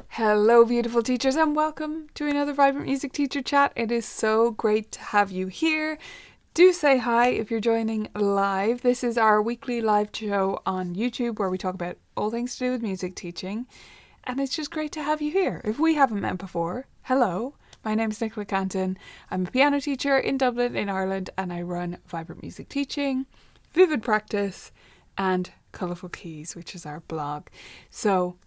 Hello, beautiful teachers, and welcome to another Vibrant Music Teacher Chat. It is so great to have you here. Do say hi if you're joining live. This is our weekly live show on YouTube where we talk about all things to do with music teaching, and it's just great to have you here. If we haven't met before, hello. My name is Nicola Canton. I'm a piano teacher in Dublin, in Ireland, and I run Vibrant Music Teaching, Vivid Practice, and Colourful Keys, which is our blog. So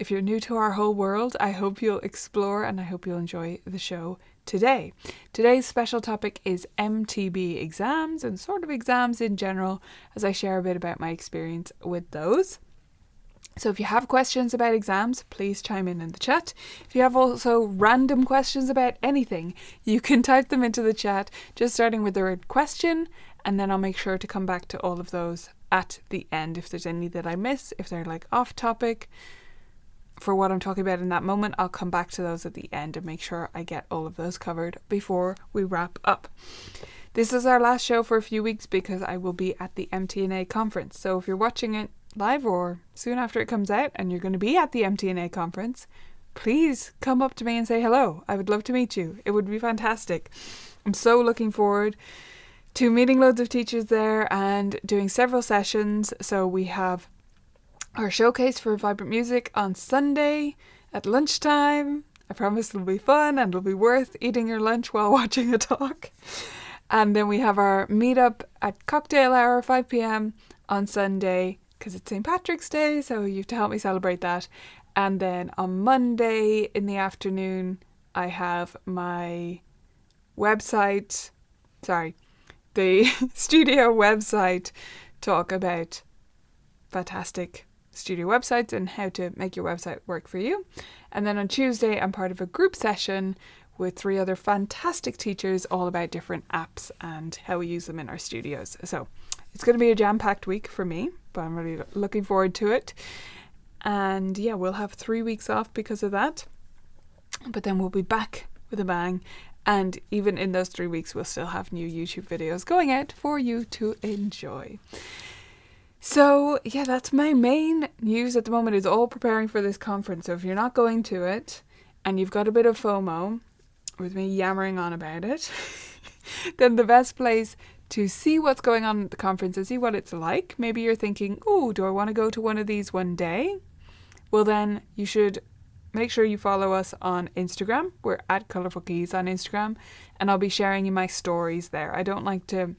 if you're new to our whole world, I hope you'll explore and I hope you'll enjoy the show today. Today's special topic is MTB exams and sort of exams in general, as I share a bit about my experience with those. So if you have questions about exams, please chime in the chat. If you have also random questions about anything, you can type them into the chat, just starting with the word question, and then I'll make sure to come back to all of those at the end. If there's any that I miss, if they're like off topic for what I'm talking about in that moment, I'll come back to those at the end and make sure I get all of those covered before we wrap up. This is our last show for a few weeks because I will be at the MTNA conference. So if you're watching it live or soon after it comes out and you're going to be at the MTNA conference, please come up to me and say hello. I would love to meet you. It would be fantastic. I'm so looking forward to meeting loads of teachers there and doing several sessions. So we have our showcase for Vibrant Music on Sunday at lunchtime. I promise it'll be fun and it'll be worth eating your lunch while watching a talk. And then we have our meetup at cocktail hour, 5 p.m. on Sunday, because it's St. Patrick's Day, so you have to help me celebrate that. And then on Monday in the afternoon, I have my the studio website talk about fantastic studio websites and how to make your website work for you. And then on Tuesday, I'm part of a group session with 3 other fantastic teachers all about different apps and how we use them in our studios. So it's going to be a jam-packed week for me, but I'm really looking forward to it. And yeah, we'll have 3 weeks off because of that, but then we'll be back with a bang. And even in those 3 weeks, we'll still have new YouTube videos going out for you to enjoy. So yeah, that's my main news at the moment, is all preparing for this conference. So if you're not going to it and you've got a bit of FOMO with me yammering on about it, then the best place to see what's going on at the conference and see what it's like. Maybe you're thinking, oh, do I want to go to one of these one day? Well, then you should make sure you follow us on Instagram. We're at Colourful Keys on Instagram, and I'll be sharing you my stories there. I don't like to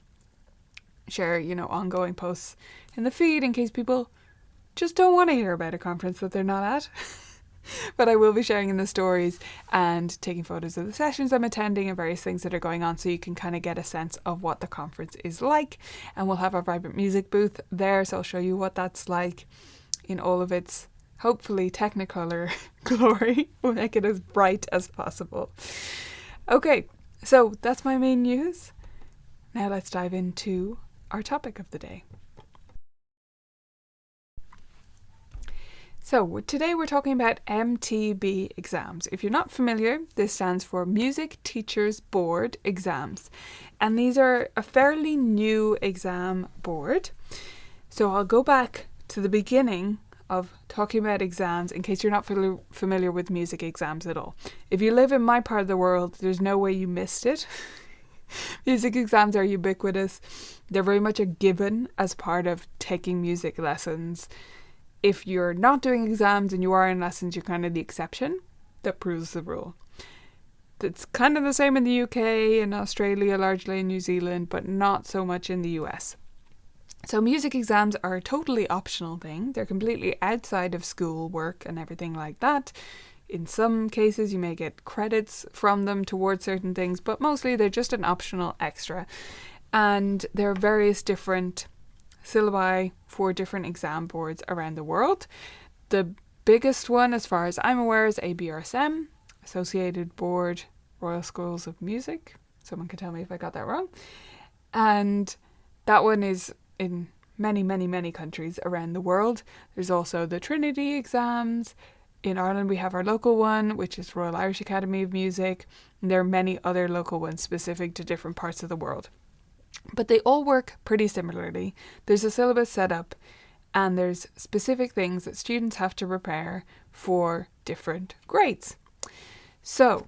share, ongoing posts in the feed in case people just don't want to hear about a conference that they're not at. But I will be sharing in the stories and taking photos of the sessions I'm attending and various things that are going on, so you can kind of get a sense of what the conference is like. And we'll have our Vibrant Music booth there, so I'll show you what that's like in all of its hopefully Technicolor glory. We'll make it as bright as possible. Okay, so that's my main news. Now let's dive into our topic of the day. So today we're talking about MTB exams. If you're not familiar, this stands for Music Teachers Board exams. And these are a fairly new exam board. So I'll go back to the beginning of talking about exams in case you're not familiar with music exams at all. If you live in my part of the world, there's no way you missed it. Music exams are ubiquitous. They're very much a given as part of taking music lessons. If you're not doing exams and you are in lessons, you're kind of the exception that proves the rule. It's kind of the same in the UK and Australia, largely in New Zealand, but not so much in the US. So music exams are a totally optional thing. They're completely outside of school work and everything like that. In some cases, you may get credits from them towards certain things, but mostly they're just an optional extra. And there are various different syllabi for different exam boards around the world. The biggest one, as far as I'm aware, is ABRSM, Associated Board Royal Schools of Music. Someone can tell me if I got that wrong. And that one is in many, many, many countries around the world. There's also the Trinity exams. In Ireland, we have our local one, which is Royal Irish Academy of Music. And there are many other local ones specific to different parts of the world. But they all work pretty similarly. There's a syllabus set up, and there's specific things that students have to prepare for different grades. So,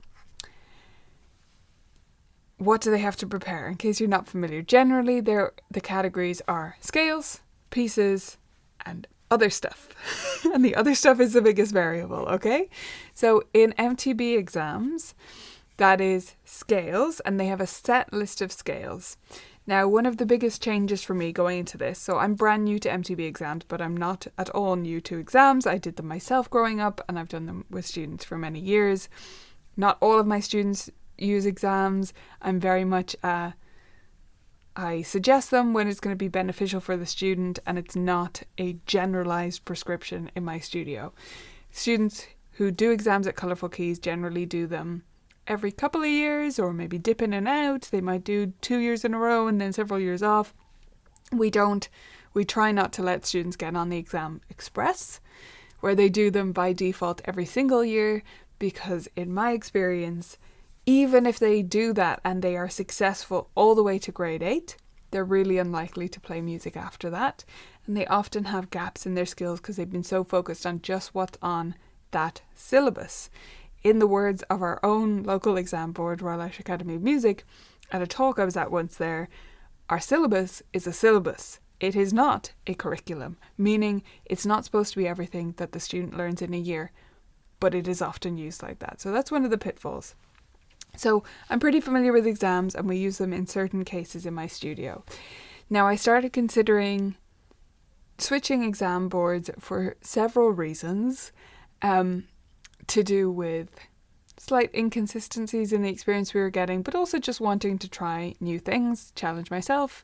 what do they have to prepare? In case you're not familiar, generally the categories are scales, pieces, and other stuff. And the other stuff is the biggest variable, okay? So in MTB exams, that is scales, and they have a set list of scales. Now, one of the biggest changes for me going into this, so I'm brand new to MTB exams, but I'm not at all new to exams. I did them myself growing up, and I've done them with students for many years. Not all of my students use exams. I'm very much I suggest them when it's going to be beneficial for the student, and it's not a generalized prescription in my studio. Students who do exams at Colourful Keys generally do them every couple of years, or maybe dip in and out. They might do 2 years in a row and then several years off. We try not to let students get on the exam express, where they do them by default every single year, because in my experience, even if they do that and they are successful all the way to grade 8, they're really unlikely to play music after that. And they often have gaps in their skills because they've been so focused on just what's on that syllabus. In the words of our own local exam board, Royal Irish Academy of Music, at a talk I was at once there, our syllabus is a syllabus. It is not a curriculum, meaning it's not supposed to be everything that the student learns in a year, but it is often used like that. So that's one of the pitfalls. So I'm pretty familiar with exams, and we use them in certain cases in my studio. Now, I started considering switching exam boards for several reasons, to do with slight inconsistencies in the experience we were getting, but also just wanting to try new things, challenge myself,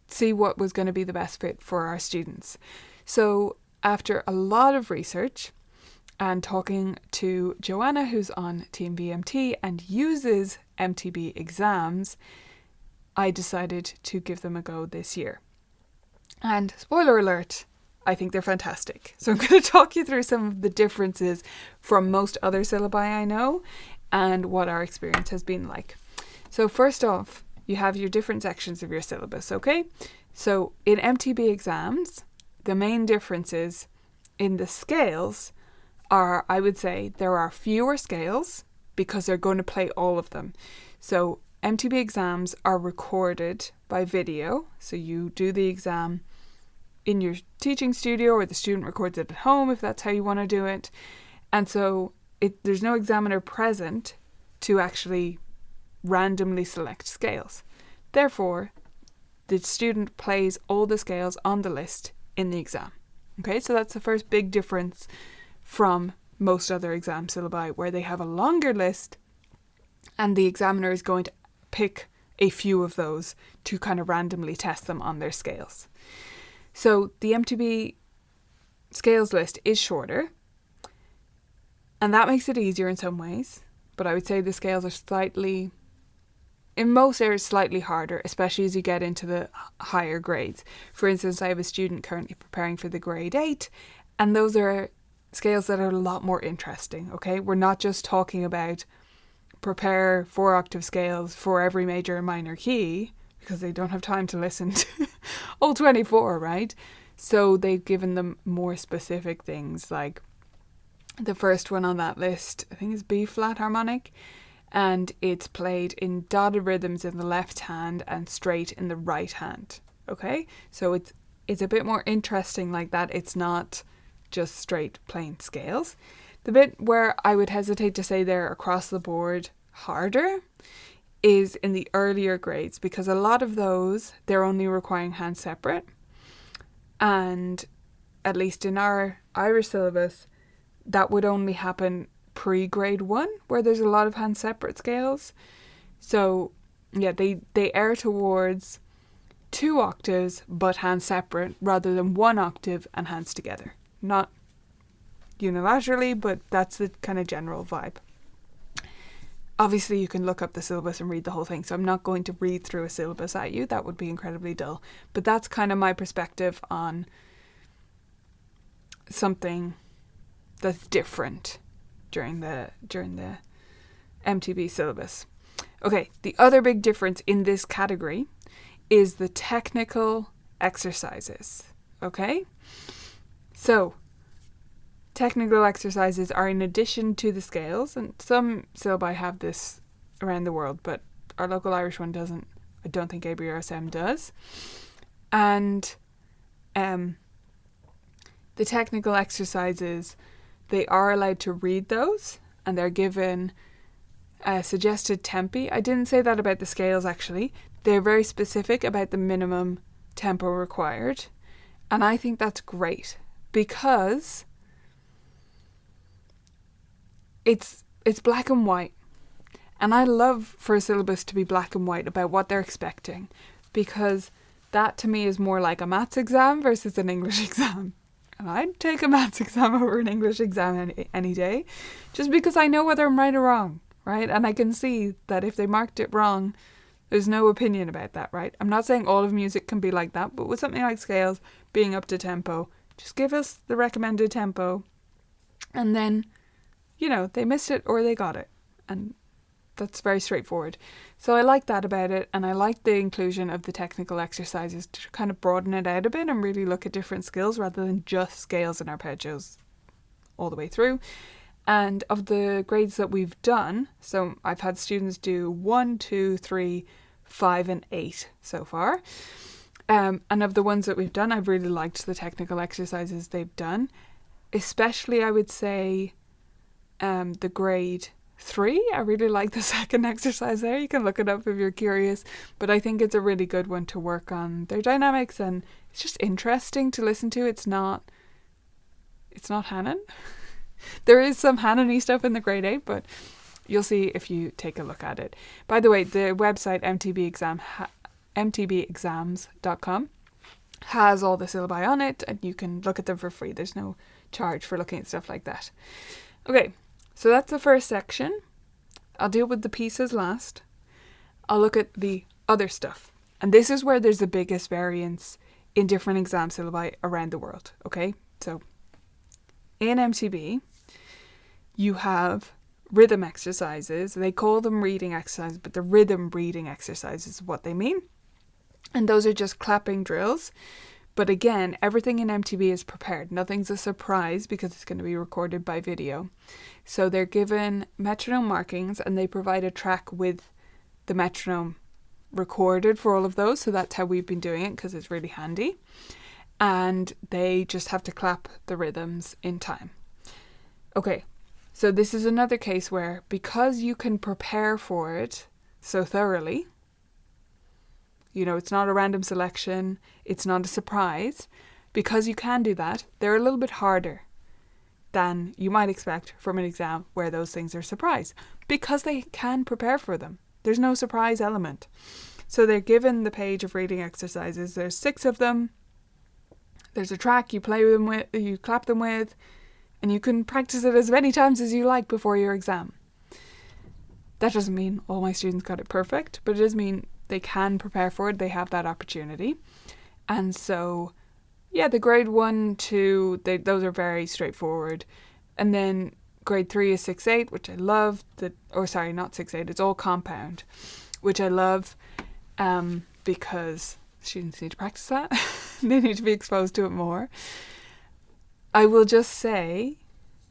see what was going to be the best fit for our students. So after a lot of research and talking to Joanna, who's on Team VMT and uses MTB exams, I decided to give them a go this year. And spoiler alert, I think they're fantastic. So I'm going to talk you through some of the differences from most other syllabi I know and what our experience has been like. So first off, you have your different sections of your syllabus, okay? So in MTB exams, the main differences in the scales are, I would say, there are fewer scales because they're going to play all of them. So MTB exams are recorded by video. So you do the exam in your teaching studio, or the student records it at home if that's how you want to do it. And so there's no examiner present to actually randomly select scales. Therefore, the student plays all the scales on the list in the exam. Okay, so that's the first big difference from most other exam syllabi, where they have a longer list and the examiner is going to pick a few of those to kind of randomly test them on their scales. So the MTB scales list is shorter, and that makes it easier in some ways, but I would say the scales are in most areas slightly harder, especially as you get into the higher grades. For instance, I have a student currently preparing for the grade 8, and those are scales that are a lot more interesting, okay? We're not just talking about prepare 4-octave scales for every major and minor key, because they don't have time to listen to all 24, right? So they've given them more specific things, like the first one on that list, I think, is B-flat harmonic, and it's played in dotted rhythms in the left hand and straight in the right hand, okay? So it's a bit more interesting like that. It's not just straight plain scales. The bit where I would hesitate to say they're across the board harder is in the earlier grades, because a lot of those, they're only requiring hand separate. And at least in our Irish syllabus, that would only happen pre-grade 1, where there's a lot of hand separate scales. So yeah, they err towards 2 octaves but hands separate, rather than 1 octave and hands together. Not unilaterally, but that's the kind of general vibe. Obviously, you can look up the syllabus and read the whole thing, so I'm not going to read through a syllabus at you. That would be incredibly dull. But that's kind of my perspective on something that's different during the MTB syllabus. Okay, the other big difference in this category is the technical exercises. okay? So, technical exercises are in addition to the scales, and some syllabi have this around the world, but our local Irish one doesn't. I don't think ABRSM does. And the technical exercises, they are allowed to read those, and they're given suggested tempi. I didn't say that about the scales, actually. They're very specific about the minimum tempo required, and I think that's great because it's black and white, and I love for a syllabus to be black and white about what they're expecting, because that to me is more like a maths exam versus an English exam. And I'd take a maths exam over an English exam any day, just because I know whether I'm right or wrong, right? And I can see that if they marked it wrong, there's no opinion about that, right? I'm not saying all of music can be like that, but with something like scales, being up to tempo, just give us the recommended tempo, and then, they missed it or they got it. And that's very straightforward. So I like that about it, and I like the inclusion of the technical exercises to kind of broaden it out a bit and really look at different skills rather than just scales and arpeggios all the way through. And of the grades that we've done, so I've had students do 1, 2, 3, 5 and 8 so far. And of the ones that we've done, I've really liked the technical exercises they've done. Especially, I would say, the grade 3. I really like the second exercise there. You can look it up if you're curious. But I think it's a really good one to work on their dynamics, and it's just interesting to listen to. It's not Hanon. There is some Hanon-y stuff in the grade 8, but you'll see if you take a look at it. By the way, the website mtbexams.com has all the syllabi on it, and you can look at them for free. There's no charge for looking at stuff like that. Okay, so that's the first section. I'll deal with the pieces last. I'll look at the other stuff. And this is where there's the biggest variance in different exam syllabi around the world. Okay, so in MTB, you have rhythm exercises. They call them reading exercises, but the rhythm reading exercises is what they mean. And those are just clapping drills. But again, everything in MTB is prepared. Nothing's a surprise because it's going to be recorded by video. So they're given metronome markings, and they provide a track with the metronome recorded for all of those. So that's how we've been doing it, because it's really handy. And they just have to clap the rhythms in time. Okay, so this is another case where, because you can prepare for it so thoroughly, it's not a random selection, it's not a surprise, because you can do that, they're a little bit harder than you might expect from an exam where those things are surprise, because they can prepare for them. There's no surprise element. So they're given the page of reading exercises. There's 6 of them. There's a track you play them with, you clap them with, and you can practice it as many times as you like before your exam. That doesn't mean all my students got it perfect, but it does mean they can prepare for it. They have that opportunity. And so, the grade 1, 2, those are very straightforward. And then grade 3 is 6-8, which I love. Not 6-8, it's all compound, which I love because students need to practice that. They need to be exposed to it more. I will just say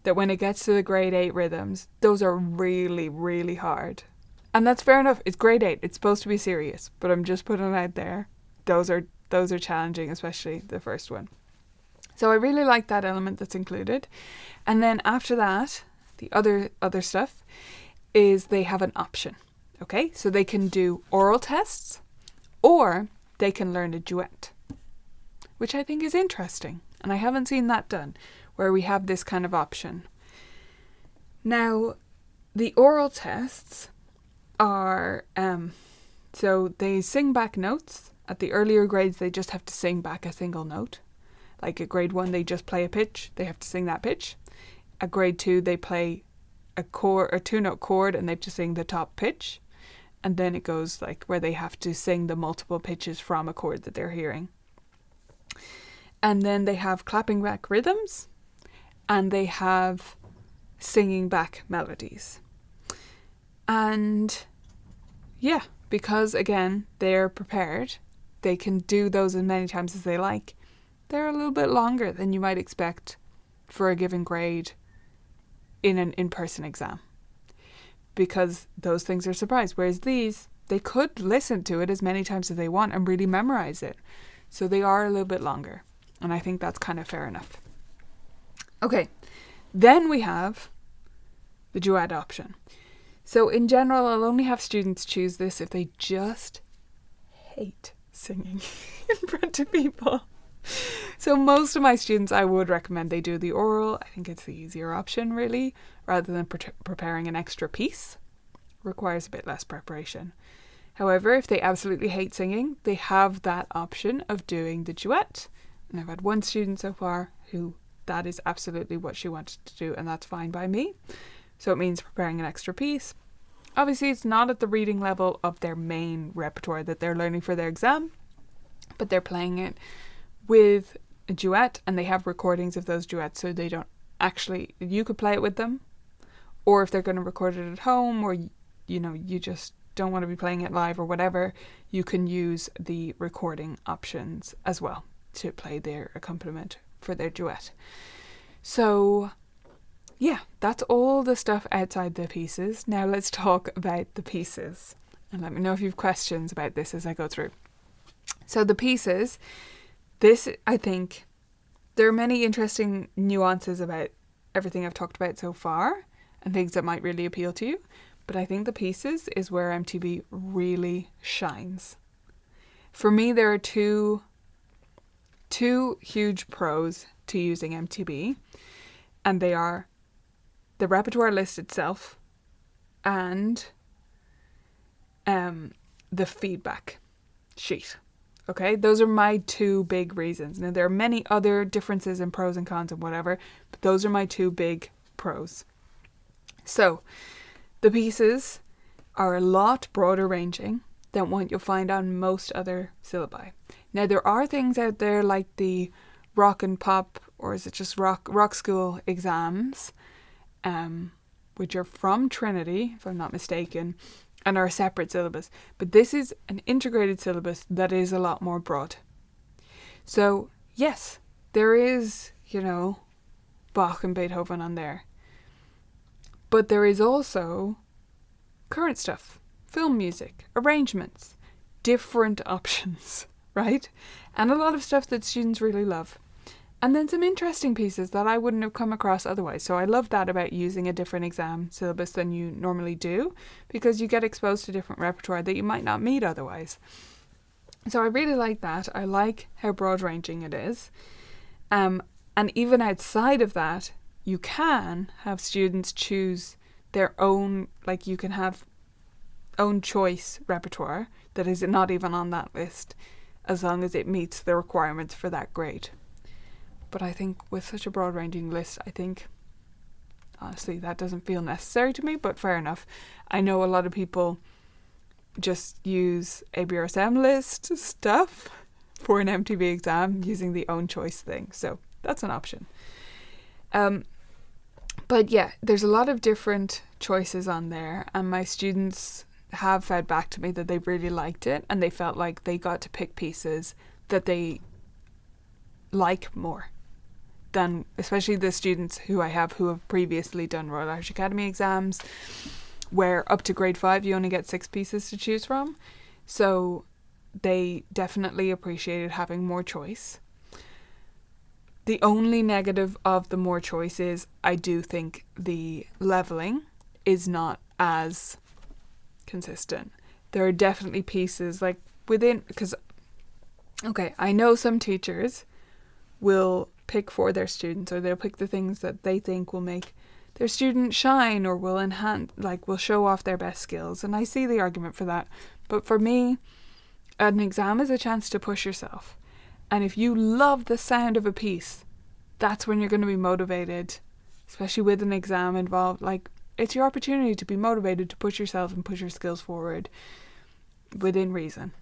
that when it gets to the grade 8 rhythms, those are really, really hard. And that's fair enough. It's grade 8. It's supposed to be serious, but I'm just putting it out there. Those are challenging, especially the first one. So I really like that element that's included. And then after that, the other stuff is they have an option. Okay? So they can do oral tests, or they can learn a duet, which I think is interesting. And I haven't seen that done, where we have this kind of option. Now, the oral tests are, so they sing back notes. At the earlier grades, they just have to sing back a single note. Like at grade 1, they just play a pitch. They have to sing that pitch. At grade 2, they play a 2-note chord, and they have to sing the top pitch. And then it goes like where they have to sing the multiple pitches from a chord that they're hearing. And then they have clapping back rhythms, and they have singing back melodies. And because again, they're prepared, they can do those as many times as they like. they're a little bit longer than you might expect for a given grade in an in-person exam, because those things are surprise. Whereas these, they could listen to it as many times as they want and really memorize it. So they are a little bit longer. And I think that's kind of fair enough. Okay, then we have the duet option. So in general, I'll only have students choose this if they just hate singing in front of people. So most of my students, I would recommend they do the oral. I think it's the easier option, really, rather than preparing an extra piece. Requires a bit less preparation. However, if they absolutely hate singing, they have that option of doing the duet. And I've had one student so far who that is absolutely what she wanted to do, and that's fine by me. So it means preparing an extra piece. Obviously, it's not at the reading level of their main repertoire that they're learning for their exam, but they're playing it with a duet, and they have recordings of those duets, so they don't actually, you could play it with them, or if they're going to record it at home, or you just don't want to be playing it live or whatever, you can use the recording options as well to play their accompaniment for their duet. So yeah, that's all the stuff outside the pieces. Now let's talk about the pieces, and let me know if you have questions about this as I go through. So the pieces, this, I think, there are many interesting nuances about everything I've talked about so far and things that might really appeal to you. But I think the pieces is where MTB really shines. For me, there are two huge pros to using MTB, and they are the repertoire list itself and the feedback sheet. Okay, those are my two big reasons. Now, there are many other differences in pros and cons and whatever, but those are my two big pros. So, the pieces are a lot broader ranging than what you'll find on most other syllabi. Now, there are things out there like the rock and pop, or is it just rock school exams, which are from Trinity, if I'm not mistaken, and are a separate syllabus. But this is an integrated syllabus that is a lot more broad. So, yes, there is, Bach and Beethoven on there. But there is also current stuff, film music, arrangements, different options, right? And a lot of stuff that students really love. And then some interesting pieces that I wouldn't have come across otherwise. So I love that about using a different exam syllabus than you normally do, because you get exposed to different repertoire that you might not meet otherwise. So I really like that. I like how broad ranging it is. And even outside of that, you can have students choose their own, like you can have own choice repertoire that is not even on that list, as long as it meets the requirements for that grade. But I think with such a broad ranging list, I think honestly that doesn't feel necessary to me, but fair enough. I know a lot of people just use ABRSM list stuff for an MTB exam using the own choice thing, so that's an option. But yeah, there's a lot of different choices on there, and my students have fed back to me that they really liked it, and they felt like they got to pick pieces that they like more than, especially the students who I have who have previously done Royal Irish Academy exams, where up to grade 5 you only get 6 pieces to choose from. So they definitely appreciated having more choice. The only negative of the more choice is I do think the levelling is not as consistent. There are definitely pieces like within, because I know some teachers will pick for their students, or they'll pick the things that they think will make their student shine or will enhance, like will show off their best skills, and I see the argument for that. But for me, an exam is a chance to push yourself, and if you love the sound of a piece, that's when you're going to be motivated, especially with an exam involved. Like, it's your opportunity to be motivated to push yourself and push your skills forward within reason,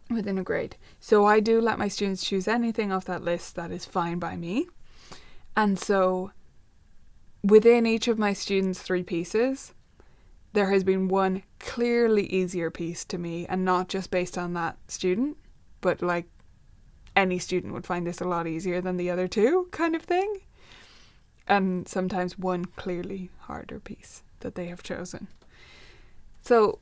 within a grade. So I do let my students choose anything off that list. That is fine by me. And so within each of my students' 3 pieces, there has been one clearly easier piece to me, and not just based on that student, but like any student would find this a lot easier than the other two kind of thing. And sometimes one clearly harder piece that they have chosen. So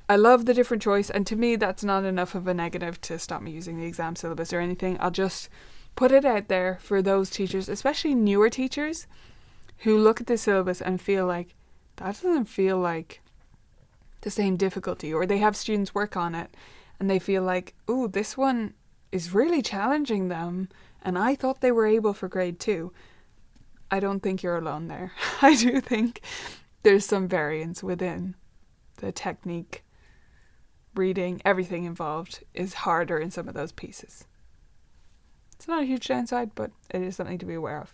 I love the different choice, and to me that's not enough of a negative to stop me using the exam syllabus or anything. I'll just put it out there for those teachers, especially newer teachers, who look at the syllabus and feel like that doesn't feel like the same difficulty, or they have students work on it and they feel like, oh, this one is really challenging them and I thought they were able for grade 2. I don't think you're alone there. I do think there's some variance within the technique, reading, everything involved is harder in some of those pieces. It's not a huge downside, but it is something to be aware of.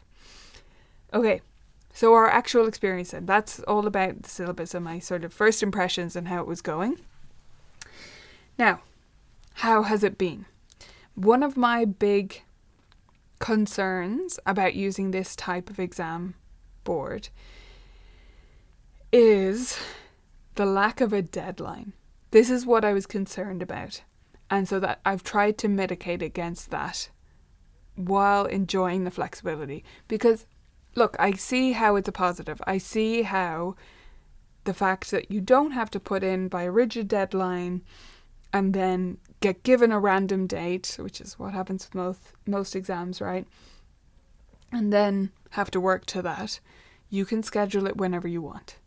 Okay, so our actual experience then. That's all about the syllabus and my sort of first impressions and how it was going. Now, how has it been? One of my big concerns about using this type of exam board is the lack of a deadline. This is what I was concerned about. And so that I've tried to mitigate against that while enjoying the flexibility. Because, look, I see how it's a positive. I see how the fact that you don't have to put in by a rigid deadline and then get given a random date, which is what happens with most exams, right? And then have to work to that. You can schedule it whenever you want.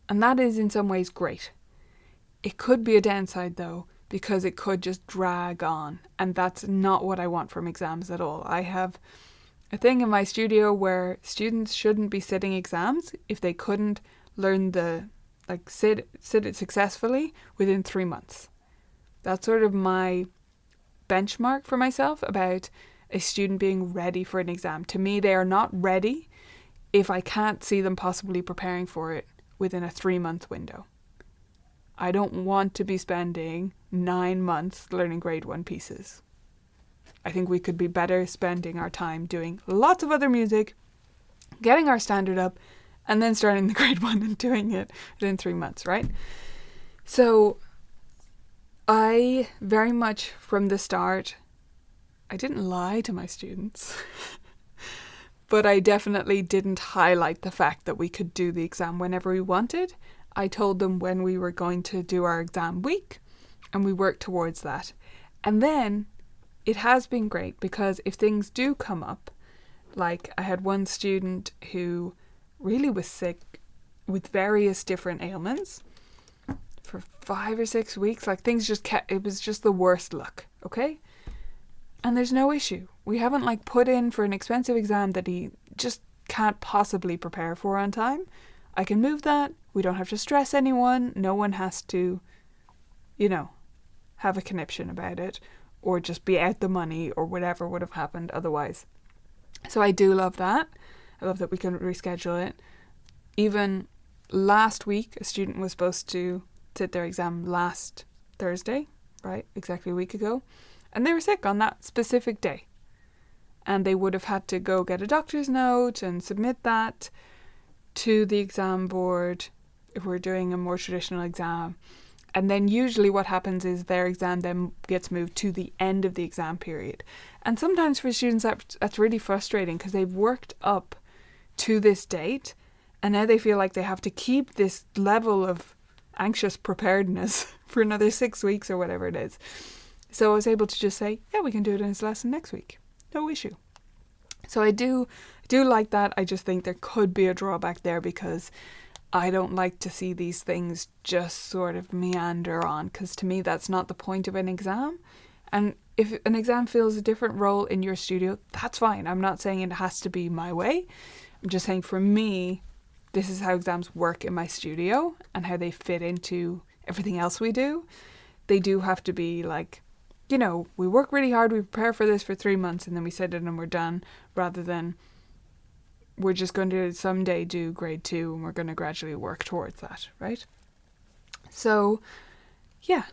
And that is in some ways great. It could be a downside though, because it could just drag on. And that's not what I want from exams at all. I have a thing in my studio where students shouldn't be sitting exams if they couldn't learn sit it successfully within 3 months. That's sort of my benchmark for myself about a student being ready for an exam. To me, they are not ready if I can't see them possibly preparing for it within a 3-month window. I don't want to be spending 9 months learning grade 1 pieces. I think we could be better spending our time doing lots of other music, getting our standard up, and then starting the grade 1 and doing it within 3 months, right? So I very much from the start, I didn't lie to my students, but I definitely didn't highlight the fact that we could do the exam whenever we wanted. I told them when we were going to do our exam week, and we worked towards that. And then it has been great because if things do come up, like I had one student who really was sick with various different ailments for 5 or 6 weeks, like things just it was just the worst luck, okay? And there's no issue. We haven't put in for an expensive exam that he just can't possibly prepare for on time. I can move that. We don't have to stress anyone. No one has to, have a conniption about it or just be out the money or whatever would have happened otherwise. So I do love that. I love that we can reschedule it. Even last week, a student was supposed to sit their exam last Thursday, right? Exactly a week ago. And they were sick on that specific day. And they would have had to go get a doctor's note and submit that to the exam board if we're doing a more traditional exam. And then usually what happens is their exam then gets moved to the end of the exam period. And sometimes for students that's really frustrating because they've worked up to this date and now they feel like they have to keep this level of anxious preparedness for another 6 weeks or whatever it is. So I was able to just say, yeah, we can do it in this lesson next week. No issue. So I do like that. I just think there could be a drawback there because I don't like to see these things just sort of meander on, because to me that's not the point of an exam. And if an exam fills a different role in your studio, that's fine. I'm not saying it has to be my way. I'm just saying for me, this is how exams work in my studio and how they fit into everything else we do. They do have to be we work really hard, we prepare for this for 3 months and then we sit it and we're done, rather than we're just going to someday do grade 2 and we're going to gradually work towards that, right? So, yeah,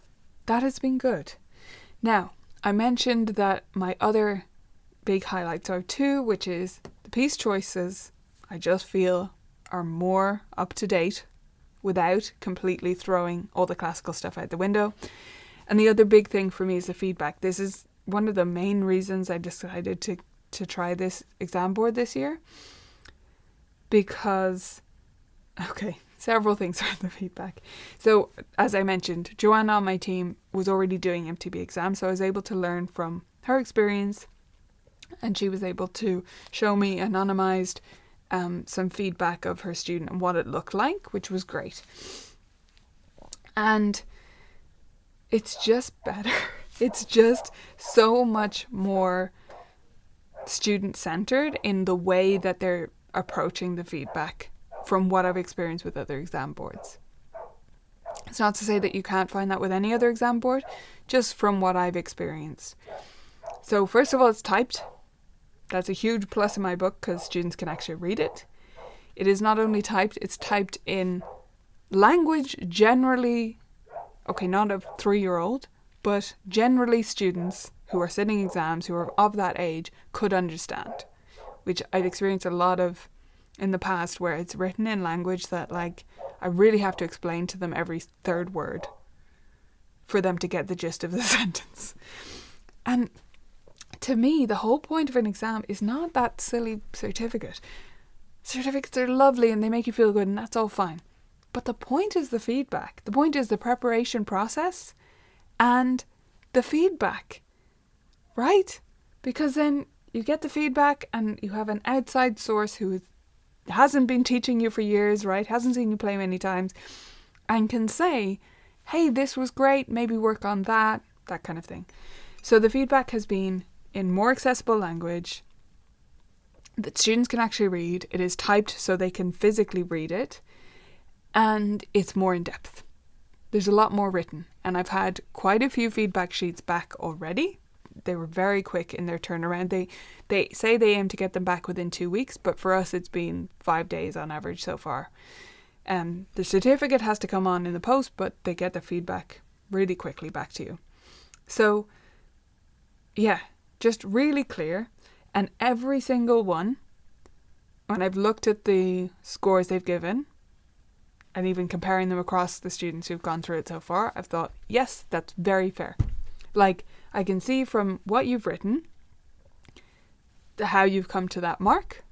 that has been good. Now, I mentioned that my other big highlights are 2, which is the piece choices I just feel are more up to date without completely throwing all the classical stuff out the window. And the other big thing for me is the feedback. This is one of the main reasons I decided to try this exam board this year. Because, okay, several things are the feedback. So, as I mentioned, Joanna on my team was already doing MTB exams, so I was able to learn from her experience, and she was able to show me anonymized some feedback of her student and what it looked like, which was great. And it's just better. It's just so much more student-centered in the way that they're approaching the feedback from what I've experienced with other exam boards. It's not to say that you can't find that with any other exam board, just from what I've experienced. So first of all, it's typed. That's a huge plus in my book because students can actually read it. It is not only typed, it's typed in language generally, okay, not a 3-year-old, but generally students who are sitting exams, who are of that age, could understand, which I've experienced a lot of in the past where it's written in language that, like, I really have to explain to them every third word for them to get the gist of the sentence. And to me, the whole point of an exam is not that silly certificate. Certificates are lovely and they make you feel good and that's all fine. But the point is the feedback. The point is the preparation process and the feedback, right? Because then you get the feedback and you have an outside source who hasn't been teaching you for years, right? Hasn't seen you play many times and can say, hey, this was great, maybe work on that kind of thing. So the feedback has been in more accessible language that students can actually read. It is typed so they can physically read it, and it's more in depth. There's a lot more written, and I've had quite a few feedback sheets back already. They were very quick in their turnaround. They say they aim to get them back within 2 weeks, but for us it's been 5 days on average so far. The certificate has to come on in the post, but they get the feedback really quickly back to you. So yeah, just really clear. And every single one, when I've looked at the scores they've given, and even comparing them across the students who've gone through it so far, I've thought, yes, that's very fair. Like, I can see from what you've written, how you've come to that mark,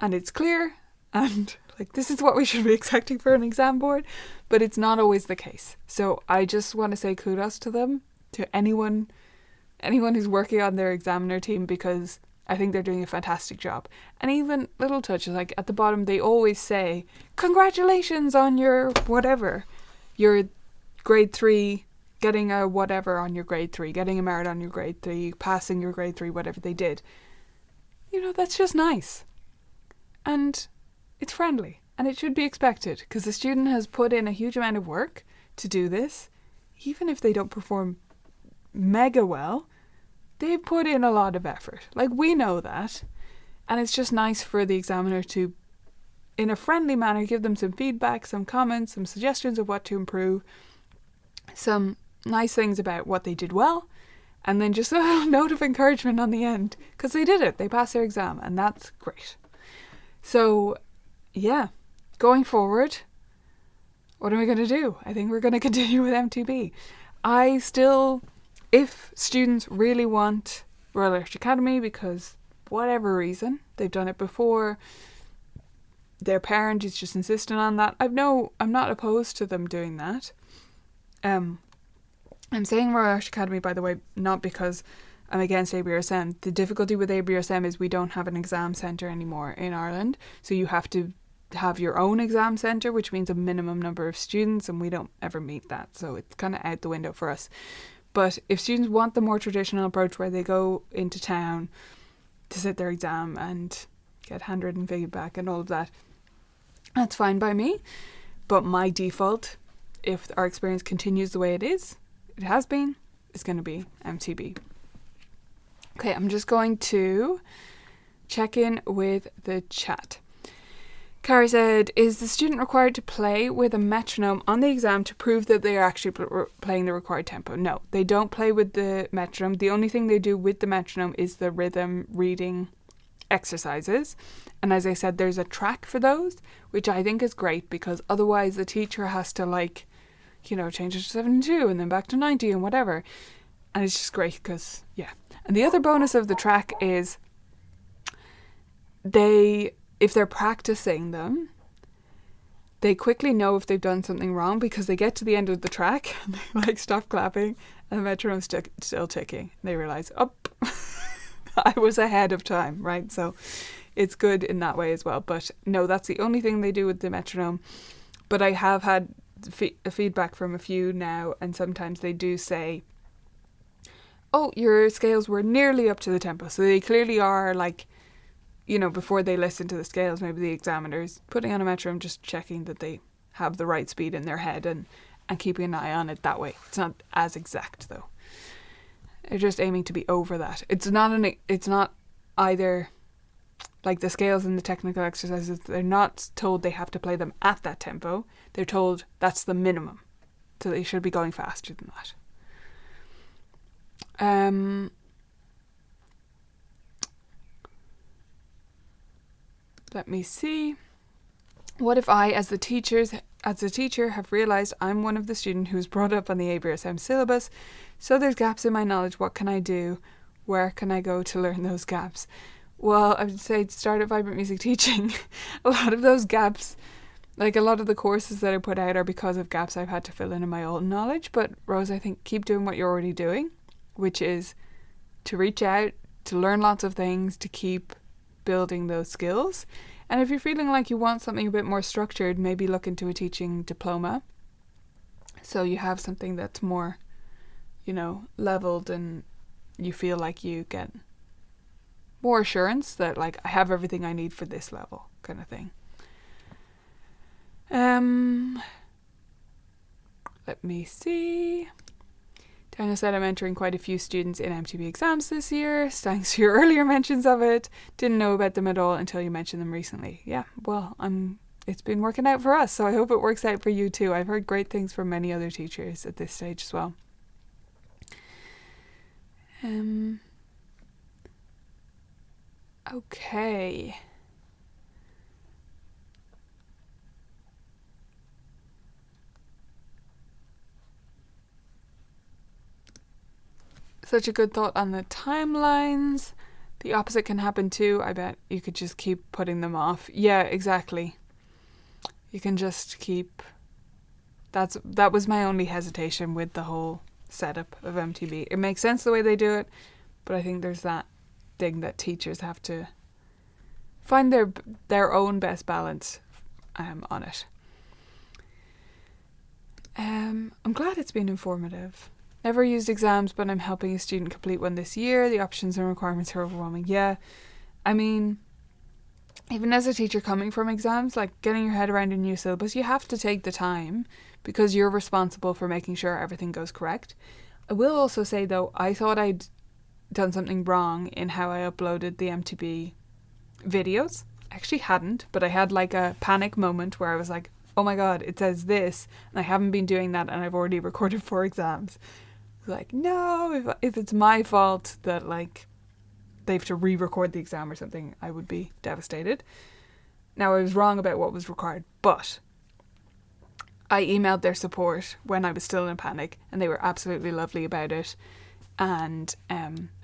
and it's clear, and like, this is what we should be expecting for an exam board, but it's not always the case. So I just want to say kudos to them, to anyone who's working on their examiner team, because I think they're doing a fantastic job. And even little touches, like at the bottom, they always say, congratulations on your whatever, your grade 3, getting a whatever on your grade 3, getting a merit on your grade 3, passing your grade 3, whatever they did. You know, that's just nice. And it's friendly. And it should be expected, because the student has put in a huge amount of work to do this. Even if they don't perform mega well, they put in a lot of effort. Like, we know that. And it's just nice for the examiner to, in a friendly manner, give them some feedback, some comments, some suggestions of what to improve, some nice things about what they did well, and then just a little note of encouragement on the end, because they did it. They passed their exam, and that's great. So, yeah, going forward, what are we going to do? I think we're going to continue with MTB. I still, if students really want Royal Irish Academy, because whatever reason, they've done it before, their parent is just insisting on that, I'm not opposed to them doing that. I'm saying Royal Irish Academy, by the way, not because I'm against ABRSM. The difficulty with ABRSM is we don't have an exam centre anymore in Ireland, so you have to have your own exam centre, which means a minimum number of students, and we don't ever meet that, so it's kind of out the window for us. But if students want the more traditional approach where they go into town to sit their exam and get handwritten feedback and all of that, that's fine by me. But my default, if our experience continues the way it has been, is going to be MTB. Okay, I'm just going to check in with the chat. Cara said, is the student required to play with a metronome on the exam to prove that they are actually playing the required tempo? No, they don't play with the metronome. The only thing they do with the metronome is the rhythm reading exercises. And as I said, there's a track for those, which I think is great, because otherwise the teacher has to, like, you know, change it to 72 and then back to 90 and whatever. And it's just great because, yeah. And the other bonus of the track is if they're practicing them, they quickly know if they've done something wrong because they get to the end of the track and they like stop clapping and the metronome's still ticking. They realise, oh, I was ahead of time, right? So it's good in that way as well. But no, that's the only thing they do with the metronome. But I have had feedback from a few now, and sometimes they do say, oh, your scales were nearly up to the tempo. So they clearly are like, you know, before they listen to the scales, maybe the examiner's putting on a metronome, just checking that they have the right speed in their head and keeping an eye on it that way. It's not as exact though. They're just aiming to be over that. It's not either like the scales in the technical exercises. They're not told they have to play them at that tempo. They're told that's the minimum. So they should be going faster than that. Let me see. What if I, as a teacher, have realised I'm one of the students who's brought up on the ABRSM syllabus, so there's gaps in my knowledge. What can I do? Where can I go to learn those gaps? Well, I would say start at Vibrant Music Teaching. A lot of those gaps, like a lot of the courses that I put out are because of gaps I've had to fill in my own knowledge. But Rose, I think keep doing what you're already doing, which is to reach out, to learn lots of things, to keep building those skills. And if you're feeling like you want something a bit more structured, maybe look into a teaching diploma. So you have something that's more, you know, leveled and you feel like you get more assurance that like I have everything I need for this level kind of thing. Let me see. Daniel said I'm entering quite a few students in MTB exams this year. Thanks to your earlier mentions of it. Didn't know about them at all until you mentioned them recently. Yeah, well, it's been working out for us, so I hope it works out for you too. I've heard great things from many other teachers at this stage as well. Okay. Such a good thought on the timelines. The opposite can happen too. I bet you could just keep putting them off. Yeah, exactly. You can just keep... That was my only hesitation with the whole setup of MTB. It makes sense the way they do it, but I think there's that thing that teachers have to find their own best balance on it. I'm glad it's been informative. Never used exams, but I'm helping a student complete one this year. The options and requirements are overwhelming. Yeah, I mean, even as a teacher coming from exams, like getting your head around a new syllabus, you have to take the time because you're responsible for making sure everything goes correct. I will also say though, I thought I'd done something wrong in how I uploaded the MTB videos. I actually hadn't, but I had like a panic moment where I was like, oh my god, it says this, and I haven't been doing that and I've already recorded 4 exams. Like, no, if it's my fault that like they have to re-record the exam or something, I would be devastated. Now I was wrong about what was required, but I emailed their support when I was still in a panic and they were absolutely lovely about it and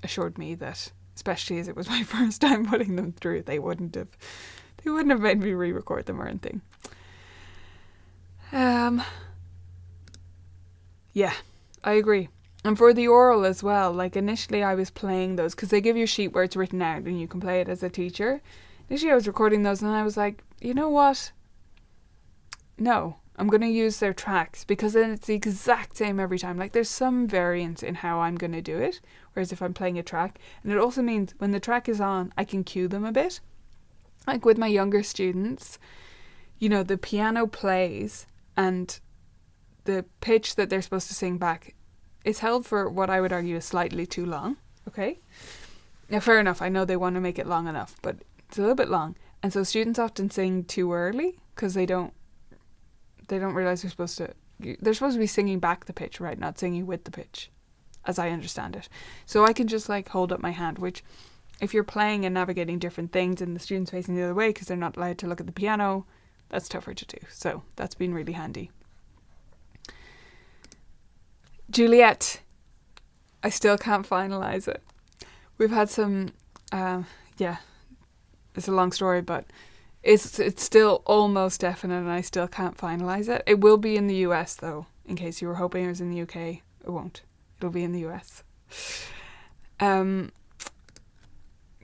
assured me that, especially as it was my first time putting them through, they wouldn't have made me re-record them or anything. Yeah, I agree. And for the oral as well, like initially I was playing those because they give you a sheet where it's written out and you can play it as a teacher. Initially I was recording those and I was like, you know what? No, I'm going to use their tracks because then it's the exact same every time. Like there's some variance in how I'm going to do it. Whereas if I'm playing a track, and it also means when the track is on, I can cue them a bit. Like with my younger students, you know, the piano plays and the pitch that they're supposed to sing back is held for what I would argue is slightly too long. Okay. Now, fair enough. I know they want to make it long enough, but it's a little bit long. And so students often sing too early because they don't realize they're supposed to be singing back the pitch, right? Not singing with the pitch, as I understand it. So I can just like hold up my hand, which if you're playing and navigating different things and the student's facing the other way because they're not allowed to look at the piano, that's tougher to do. So that's been really handy. Juliet, I still can't finalize it. We've had some, it's a long story, but it's still almost definite and I still can't finalize it. It will be in the US though, in case you were hoping it was in the UK. It won't. It'll be in the US.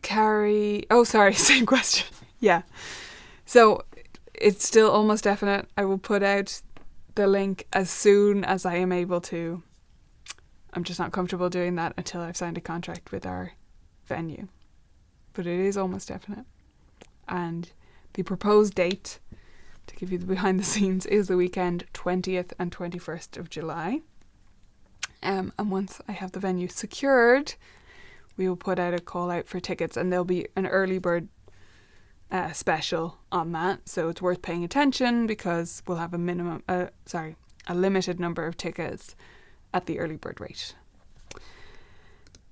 Carrie, same question. Yeah. So it's still almost definite. I will put out the link as soon as I am able to. I'm just not comfortable doing that until I've signed a contract with our venue. But it is almost definite. And the proposed date, to give you the behind the scenes, is the weekend 20th and 21st of July. And once I have the venue secured, we will put out a call out for tickets, and there'll be an early bird special on that. So it's worth paying attention because we'll have a limited number of tickets at the early bird rate.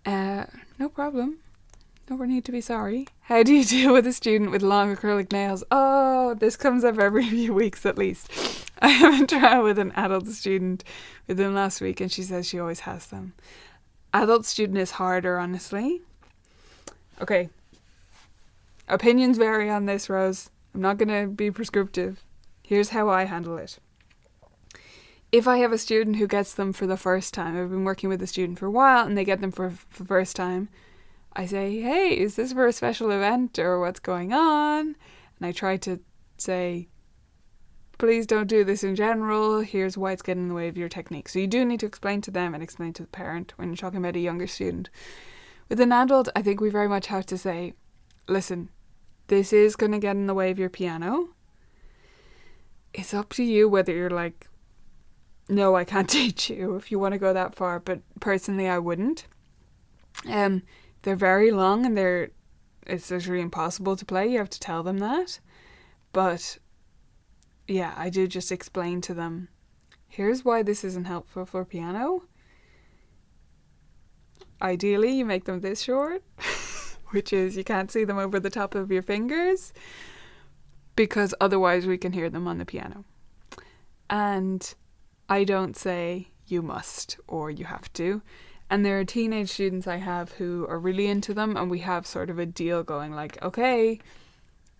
No problem. No need to be sorry. How do you deal with a student with long acrylic nails? Oh, this comes up every few weeks at least. I have a trial with an adult student within last week and she says she always has them. Adult student is harder, honestly. Okay. Opinions vary on this, Rose. I'm not going to be prescriptive. Here's how I handle it. If I have a student who gets them for the first time, I've been working with a student for a while and they get them for the first time, I say, hey, is this for a special event or what's going on? And I try to say, please don't do this in general. Here's why it's getting in the way of your technique. So you do need to explain to them and explain to the parent when you're talking about a younger student. With an adult, I think we very much have to say, listen, this is going to get in the way of your piano. It's up to you whether you're like, no, I can't teach you if you want to go that far. But personally, I wouldn't. They're very long and it's literally impossible to play. You have to tell them that. But yeah, I do just explain to them, here's why this isn't helpful for piano. Ideally, you make them this short, which is you can't see them over the top of your fingers because otherwise we can hear them on the piano. And I don't say you must or you have to. And there are teenage students I have who are really into them and we have sort of a deal going like, okay,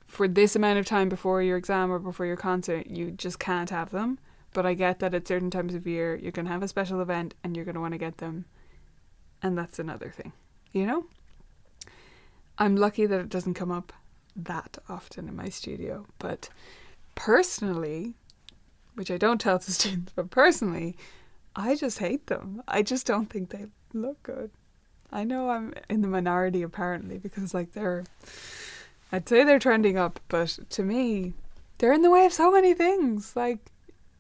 for this amount of time before your exam or before your concert, you just can't have them. But I get that at certain times of year, you're going to have a special event and you're going to want to get them. And that's another thing, you know? I'm lucky that it doesn't come up that often in my studio. But personally, which I don't tell to students, but personally, I just hate them. I just don't think they look good. I know I'm in the minority apparently because I'd say they're trending up, but to me, they're in the way of so many things, like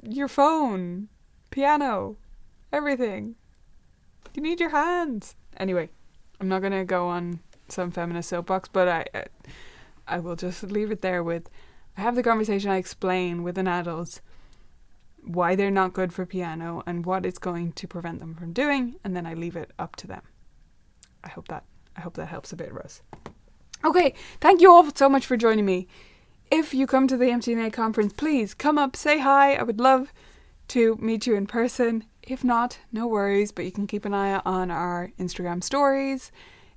your phone, piano, everything. You need your hands. Anyway, I'm not going to go on some feminist soapbox, but I will just leave it there with, I have the conversation, I explain with an adult why they're not good for piano and what it's going to prevent them from doing, and then I leave it up to them. I hope that helps a bit, Rose. Okay, thank you all so much for joining me. If you come to the MTNA conference, please come up, say hi. I would love to meet you in person. If not, no worries, but you can keep an eye on our Instagram stories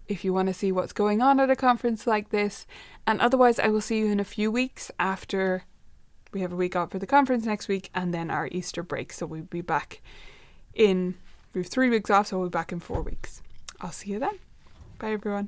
if you want to see what's going on at a conference like this. And otherwise, I will see you in a few weeks after we have a week off for the conference next week and then our Easter break. So we'll be back we have 3 weeks off, so we'll be back in 4 weeks. I'll see you then. Bye, everyone.